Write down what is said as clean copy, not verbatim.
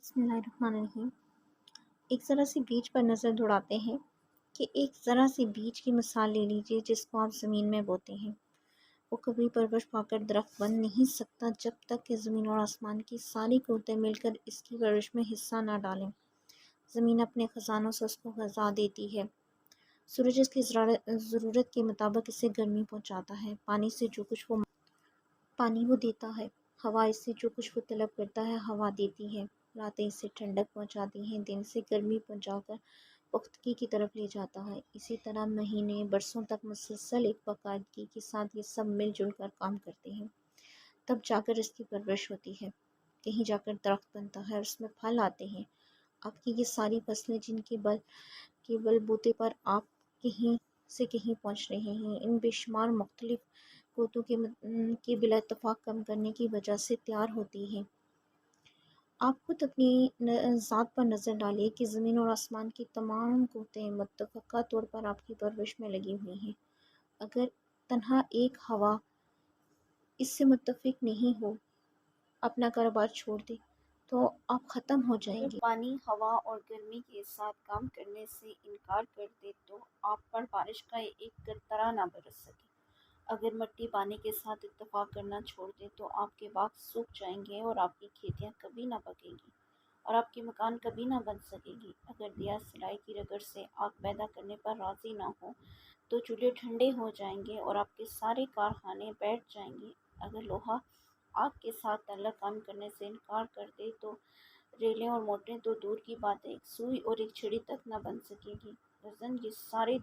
بسم اللہ الرحمن الرحیم۔ ایک ذرا سی بیج پر نظر دوڑاتے ہیں کہ ایک ذرا سی بیج کی مثال لے لیجئے جس کو آپ زمین میں بوتے ہیں۔ وہ کبھی پرورش پا کر درخت بن نہیں سکتا جب تک کہ زمین اور آسمان کی ساری قوتیں مل کر اس کی پرورش میں حصہ نہ ڈالیں۔ زمین اپنے خزانوں سے اس کو غذا دیتی ہے۔ سورج اس کی ضرورت کے مطابق اسے گرمی پہنچاتا ہے۔ پانی وہ دیتا ہے۔ ہوا اس سے جو کچھ وہ طلب کرتا ہے ہوا دیتی ہے۔ راتیں اسے ٹھنڈک پہنچاتی ہیں، دن سے گرمی پہنچا کر پختگی کی طرف لے جاتا ہے۔ اسی طرح مہینے برسوں تک مسلسل ایک باقاعدگی کے ساتھ یہ سب مل جل کر کام کرتے ہیں، تب جا کر اس کی پرورش ہوتی ہے، کہیں جا کر درخت بنتا ہے اور اس میں پھل آتے ہیں۔ آپ کی یہ ساری فصلیں جن کے بل بوتے پر آپ کہیں سے کہیں پہنچ رہے ہیں، ان بے شمار مختلف قوتوں کے بلا اتفاق کام کرنے کی وجہ سے تیار ہوتی ہیں۔ آپ خود اپنی ذات پر نظر ڈالیں کہ زمین اور آسمان کی تمام قوتیں متفقہ طور پر آپ کی پرورش میں لگی ہوئی ہیں۔ اگر تنہا ایک ہوا اس سے متفق نہیں ہو، اپنا کاروبار چھوڑ دے تو آپ ختم ہو جائیں گے۔ پانی، ہوا اور گرمی کے ساتھ کام کرنے سے انکار کر دے تو آپ پر بارش کا ایک قطرہ نہ برس سکے۔ اگر مٹی پانی کے ساتھ اتفاق کرنا چھوڑ دے تو آپ کے باغ سوکھ جائیں گے اور آپ کی کھیتیاں کبھی نہ پکیں گی اور آپ کے مکان کبھی نہ بن سکے گی۔ اگر دیا سلائی کی رگڑ سے آگ پیدا کرنے پر راضی نہ ہو تو چولہے ٹھنڈے ہو جائیں گے اور آپ کے سارے کارخانے بیٹھ جائیں گے۔ اگر لوہا آگ کے ساتھ تعلق کام کرنے سے انکار کر دے تو ریلیں اور موٹریں تو دور کی بات ہے، ایک سوئی اور ایک چھڑی تک نہ بن سکے گی۔ اور زن یہ سارے